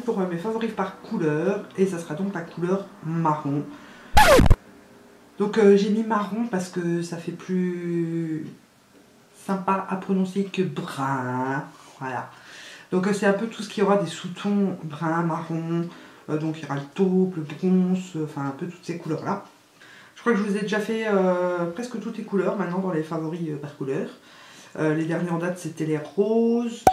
pour mes favoris par couleur et ça sera donc la couleur marron. Donc j'ai mis marron parce que ça fait plus sympa à prononcer que brun. Voilà. Donc c'est un peu tout ce qui aura des sous-tons brun, marron. Donc il y aura le taupe, le bronze, enfin un peu toutes ces couleurs là. Je crois que je vous ai déjà fait presque toutes les couleurs maintenant dans les favoris par couleur. Les derniers en date c'était les roses.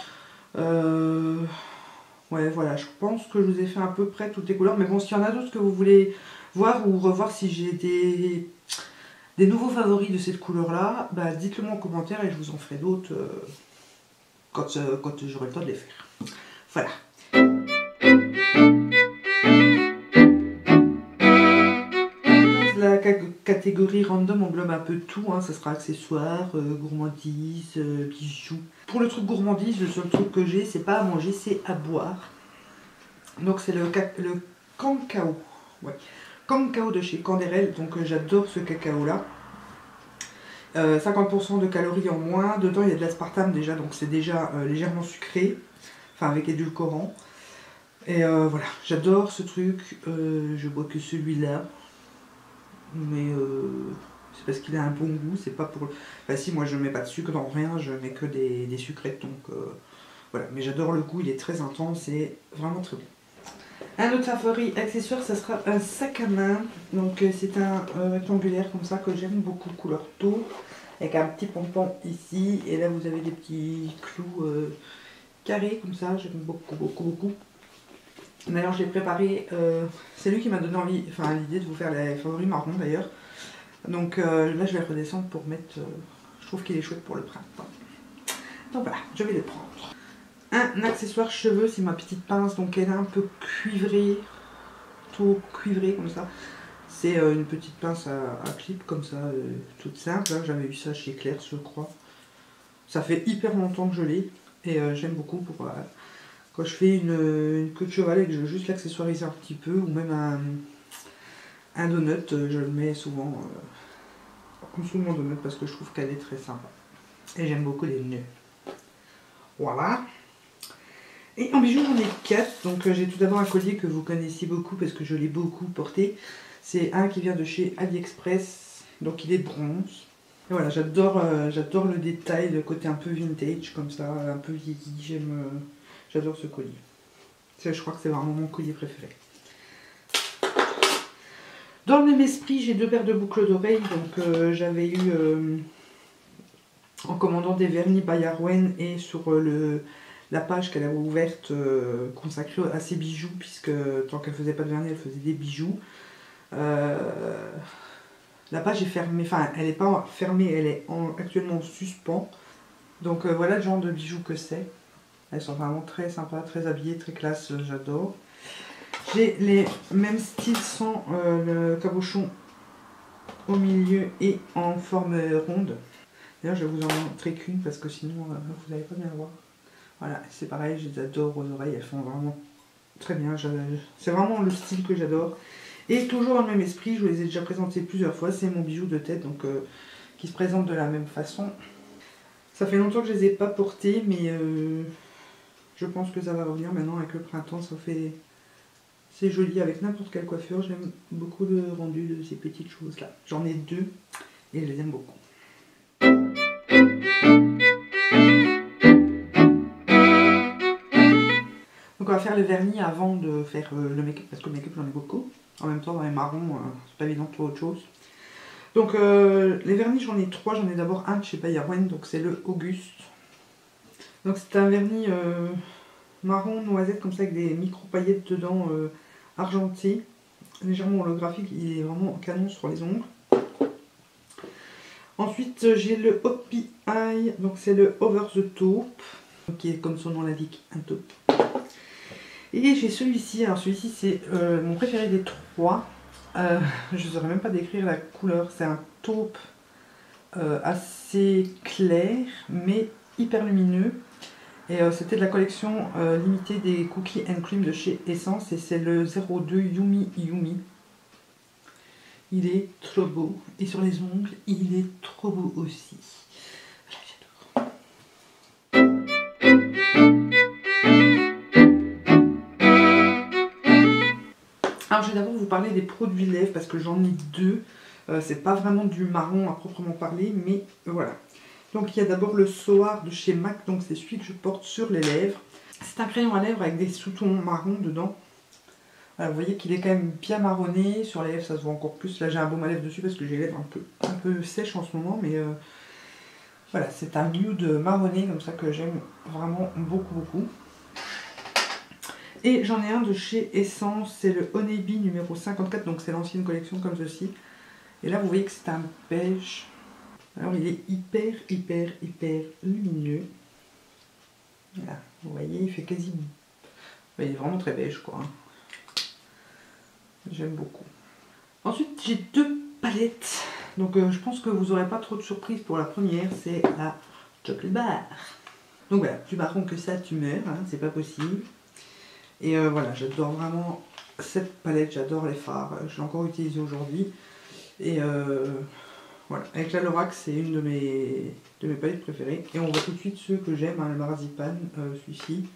Ouais voilà, je pense que je vous ai fait à peu près toutes les couleurs. Mais bon, s'il y en a d'autres que vous voulez voir ou revoir, si j'ai des nouveaux favoris de cette couleur là, bah, dites-le moi en commentaire et je vous en ferai d'autres quand j'aurai le temps de les faire. Voilà. La catégorie random englobe un peu tout, hein. Ça sera accessoires, gourmandises, bijoux. Pour le truc gourmandise, le seul truc que j'ai, c'est pas à manger, c'est à boire. Donc c'est le cacao. Ouais. Cacao de chez Canderel, donc j'adore ce cacao là. 50% de calories en moins, dedans il y a de l'aspartame déjà, donc c'est déjà légèrement sucré, enfin avec édulcorant. Et voilà, j'adore ce truc, je bois que celui-là, mais c'est parce qu'il a un bon goût, c'est pas pour... Enfin si, moi je mets pas de sucre dans rien, je mets que des sucrettes, donc voilà, mais j'adore le goût, il est très intense et vraiment très bon. Un autre favori accessoire, ça sera un sac à main. Donc c'est un rectangulaire comme ça que j'aime beaucoup, couleur taupe, avec un petit pompon ici. Et là vous avez des petits clous carrés comme ça, j'aime beaucoup, beaucoup, beaucoup. D'ailleurs je l'ai préparé, c'est lui qui m'a donné envie, enfin l'idée de vous faire les favoris marrons d'ailleurs. Donc là je vais redescendre pour mettre, je trouve qu'il est chouette pour le printemps. Donc voilà, je vais le prendre. Un accessoire cheveux, c'est ma petite pince, donc elle est un peu cuivrée, tout cuivré comme ça. C'est une petite pince à clip comme ça, toute simple. J'avais eu ça chez Claire, je crois. Ça fait hyper longtemps que je l'ai et j'aime beaucoup pour quand je fais une queue de cheval et que je veux juste l'accessoiriser un petit peu, ou même un donut, je le mets souvent en dessous de mon donut parce que je trouve qu'elle est très sympa. Et j'aime beaucoup les nœuds. Voilà. Et en bijoux j'en ai 4, donc j'ai tout d'abord un collier que vous connaissez beaucoup parce que je l'ai beaucoup porté. C'est un qui vient de chez AliExpress, donc il est bronze. Et voilà, j'adore le détail, le côté un peu vintage comme ça, un peu vieilli, j'adore ce collier. Je crois que c'est vraiment mon collier préféré. Dans le même esprit, j'ai 2 paires de boucles d'oreilles, donc j'avais eu en commandant des vernis by Arwen et sur la page qu'elle avait ouverte consacrée à ses bijoux, puisque tant qu'elle faisait pas de vernis, elle faisait des bijoux. La page est fermée, enfin elle n'est pas fermée, elle est actuellement en suspens. Donc voilà le genre de bijoux que c'est. Elles sont vraiment très sympas, très habillées, très classe, j'adore. J'ai les mêmes styles sans le cabochon au milieu et en forme ronde. D'ailleurs je vais vous en montrer qu'une parce que sinon vous n'allez pas bien voir. Voilà, c'est pareil, je les adore aux oreilles, elles font vraiment très bien. C'est vraiment le style que j'adore. Et toujours dans le même esprit, je vous les ai déjà présentés plusieurs fois, c'est mon bijou de tête, donc qui se présente de la même façon. Ça fait longtemps que je les ai pas portés, mais je pense que ça va revenir maintenant avec le printemps. C'est joli avec n'importe quelle coiffure. J'aime beaucoup le rendu de ces petites choses là. J'en ai 2 et je les aime beaucoup. Donc on va faire le vernis avant de faire le make-up, parce que le make-up j'en ai beaucoup. En même temps dans les marrons, c'est pas évident de trouver autre chose. Donc les vernis j'en ai 3, j'en ai d'abord un de chez by Arwen, donc c'est le Auguste. Donc c'est un vernis marron noisette comme ça avec des micro paillettes dedans argentées, légèrement holographique, il est vraiment canon sur les ongles. Ensuite j'ai le Hoppy Eye, donc c'est le Over the Taupe, qui est comme son nom l'indique, un taupe. Et j'ai celui-ci, alors celui-ci c'est mon préféré des 3. Je ne saurais même pas décrire la couleur, c'est un taupe assez clair mais hyper lumineux. Et c'était de la collection limitée des Cookies and Cream de chez Essence et c'est le 02 Yumi Yumi. Il est trop beau et sur les ongles il est trop beau aussi. Voilà, j'adore. parler des produits lèvres parce que j'en ai deux. C'est pas vraiment du marron à proprement parler, mais voilà. Donc il y a d'abord le Soar de chez MAC, donc c'est celui que je porte sur les lèvres. C'est un crayon à lèvres avec des sous-tons marrons dedans. Voilà, vous voyez qu'il est quand même bien marronné, sur les lèvres ça se voit encore plus. Là j'ai un baume à lèvres dessus parce que j'ai les lèvres un peu sèches en ce moment, mais voilà, c'est un nude marronné comme ça que j'aime vraiment beaucoup. Et j'en ai un de chez Essence, c'est le Honeybee numéro 54, donc c'est l'ancienne collection comme ceci. Et là vous voyez que c'est un beige. Alors il est hyper lumineux. Voilà, vous voyez, il fait quasi... Il est vraiment très beige quoi. J'aime beaucoup. Ensuite j'ai deux palettes. Donc je pense que vous n'aurez pas trop de surprises pour la première, c'est la Chocolate Bar. Donc voilà, plus marron que ça tu meurs, hein, c'est pas possible. Et voilà, j'adore vraiment cette palette, j'adore les fards, je l'ai encore utilisée aujourd'hui. Et voilà, avec la Lorax, c'est une de mes palettes préférées. Et on voit tout de suite ceux que j'aime, hein, le Marzipan, celui-ci.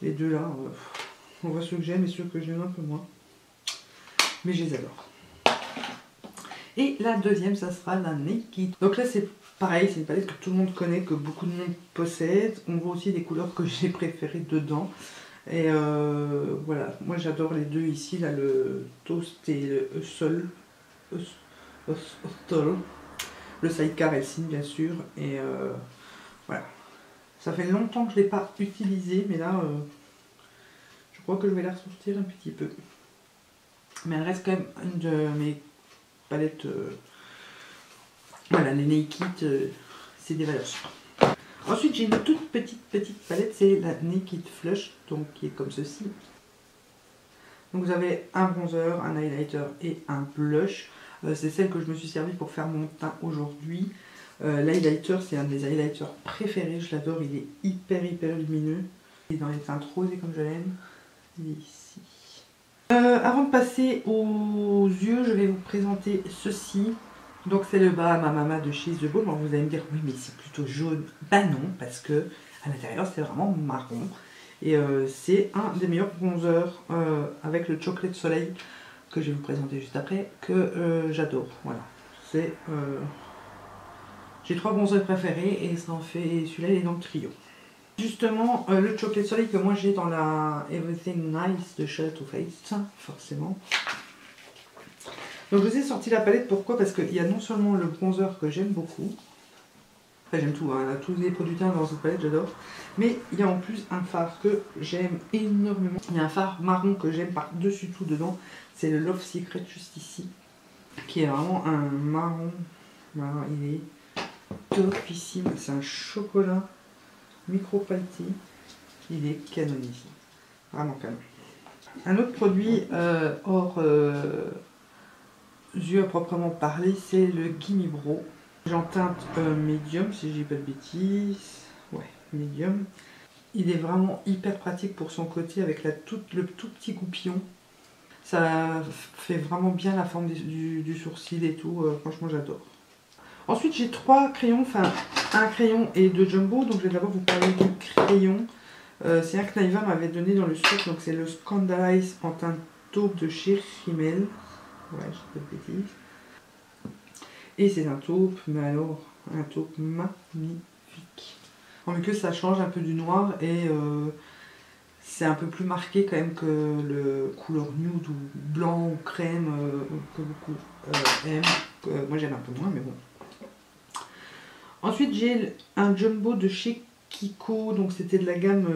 Les deux là, on voit ceux que j'aime et ceux que j'aime un peu moins. Mais je les adore. Et la deuxième, ça sera la Naked. Donc là, c'est pareil, c'est une palette que tout le monde connaît, que beaucoup de monde possède. On voit aussi des couleurs que j'ai préférées dedans. Et voilà, moi j'adore les deux ici, là, le Toast et le Hustle. Le Sidecar et le Signe bien sûr. Et voilà. Ça fait longtemps que je ne l'ai pas utilisé, mais là, je crois que je vais la ressortir un petit peu. Mais elle reste quand même une de mes palettes. Voilà, les Naked, c'est des valeurs sûres. Ensuite, j'ai une toute petite palette, c'est la Naked Flush, donc qui est comme ceci. Donc vous avez un bronzer, un highlighter et un blush. C'est celle que je me suis servi pour faire mon teint aujourd'hui. L'highlighter, c'est un des highlighters préférés, je l'adore, il est hyper lumineux. Il est dans les teintes rosées comme je l'aime. Il est ici. Avant de passer aux yeux, je vais vous présenter ceci. Donc c'est le Bahama Mama de chez The Balm. Vous allez me dire, oui mais c'est plutôt jaune. Bah non, parce que à l'intérieur c'est vraiment marron. Et c'est un des meilleurs bronzers avec le Chocolate Soleil que je vais vous présenter juste après, que j'adore. Voilà, c'est j'ai trois bronzers préférés et ça en fait, celui-là il est dans le trio. Justement, le Chocolate Soleil que moi j'ai dans la Everything Nice de Shade to Face, forcément. Donc je vous ai sorti la palette, pourquoi? Parce qu'il y a non seulement le bronzer que j'aime beaucoup, enfin j'aime tout, hein, tous les produits teints dans cette palette j'adore, mais il y a en plus un fard que j'aime énormément. Il y a un fard marron que j'aime par-dessus tout dedans, c'est le Love Secret juste ici, qui est vraiment un marron, voilà, il est topissime, c'est un chocolat micro pailleté, il est canonissime, vraiment canon. Un autre produit hors yeux à proprement parler, c'est le Gimme Bro. J'en teinte médium si je dis pas de bêtises. Ouais, médium. Il est vraiment hyper pratique pour son côté avec le tout petit goupillon. Ça fait vraiment bien la forme du sourcil et tout. Franchement, j'adore. Ensuite, j'ai trois crayons, enfin un crayon et deux jumbo. Donc, je vais d'abord vous parler du crayon. C'est un que Naïva m'avait donné dans le stock. Donc, c'est le Scandalize en teinte taupe de chez Rimmel. Ouais, je dis pas de bêtises. Et c'est un taupe, mais alors un taupe magnifique. En mieux que ça change un peu du noir et c'est un peu plus marqué quand même que le couleur nude ou blanc ou crème que beaucoup aiment. Moi j'aime un peu moins, mais bon. Ensuite j'ai un jumbo de chez Kiko, donc c'était de la gamme,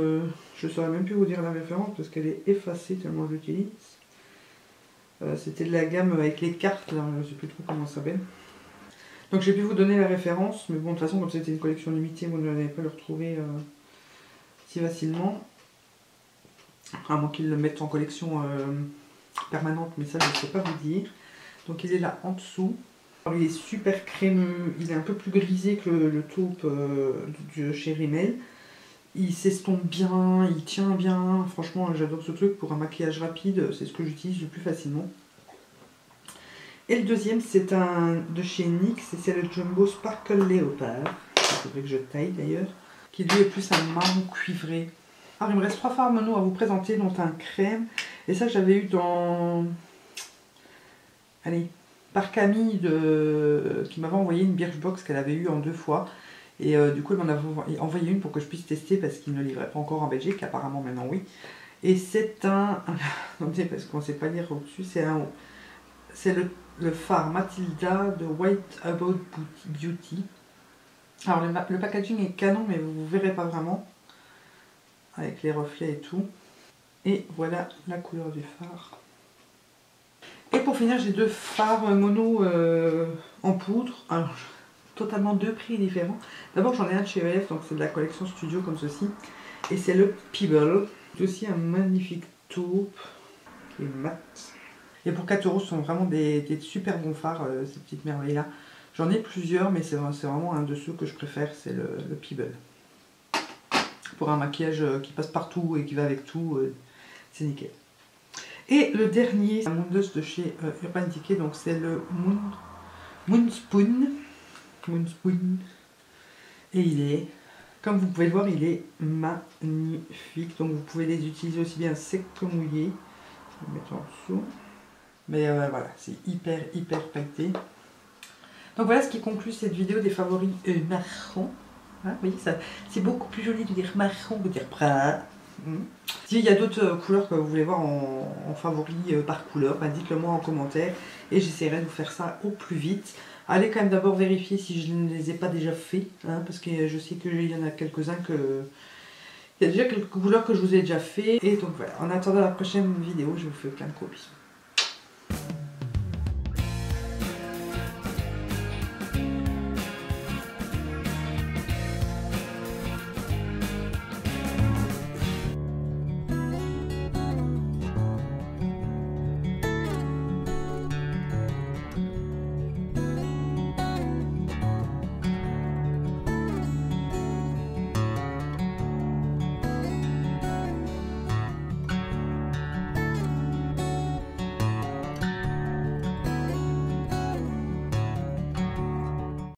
je ne saurais même plus vous dire la référence parce qu'elle est effacée tellement je l'utilise. C'était de la gamme avec les cartes, là, je ne sais plus trop comment ça s'appelle. Donc j'ai pu vous donner la référence, mais bon, de toute façon, comme c'était une collection limitée, vous n'allez pas le retrouver si facilement. À moins qu'ils le mettent en collection permanente, mais ça, je ne sais pas vous dire. Donc il est là en dessous. Alors, il est super crémeux, il est un peu plus grisé que le taupe de chez Rimmel. Il s'estompe bien, il tient bien. Franchement, j'adore ce truc pour un maquillage rapide. C'est ce que j'utilise le plus facilement. Et le deuxième, c'est un de chez NYX. Et c'est le Jumbo Sparkle Léopard. Il faudrait que je taille d'ailleurs. Qui lui est plus un marron cuivré. Alors, il me reste trois fards mono à vous présenter, dont un crème. Et ça, j'avais eu dans allez, par Camille qui m'avait envoyé une Birchbox qu'elle avait eue en 2 fois. Et du coup, elle m'en avait envoyé une pour que je puisse tester parce qu'il ne livrait pas encore en Belgique. Apparemment, maintenant, oui. Et c'est un... Attendez, parce qu'on ne sait pas lire au-dessus. C'est le fard Matilda de White About Beauty. Alors, le packaging est canon, mais vous ne verrez pas vraiment. Avec les reflets et tout. Et voilà la couleur du fard. Et pour finir, j'ai 2 fards mono en poudre. Alors, totalement 2 prix différents. D'abord, j'en ai un de chez EF, donc c'est de la collection Studio comme ceci. Et c'est le Pebble. C'est aussi un magnifique taupe qui est mat. Et pour 4 €, ce sont vraiment des super bons fards, ces petites merveilles-là. J'en ai plusieurs, mais c'est vraiment un de ceux que je préfère, c'est le Pebble. Pour un maquillage qui passe partout et qui va avec tout, c'est nickel. Et le dernier, c'est un Moonlust de chez Urban Decay, donc c'est le Moonspoon. Et il est, comme vous pouvez le voir, il est magnifique. Donc vous pouvez les utiliser aussi bien secs que mouillés. Je vais le mettre en dessous. Mais voilà, c'est hyper pailleté. Donc voilà ce qui conclut cette vidéo des favoris marrons. Hein, vous voyez, c'est beaucoup plus joli de dire marron que de dire brun. S'il y a d'autres couleurs que vous voulez voir en favoris par couleur, ben dites-le moi en commentaire et j'essaierai de vous faire ça au plus vite. Allez quand même d'abord vérifier si je ne les ai pas déjà faits, hein, parce que je sais qu'il y en a quelques-uns il y a déjà quelques couleurs que je vous ai déjà fait. Et donc voilà, en attendant la prochaine vidéo, je vous fais plein de gros bisous.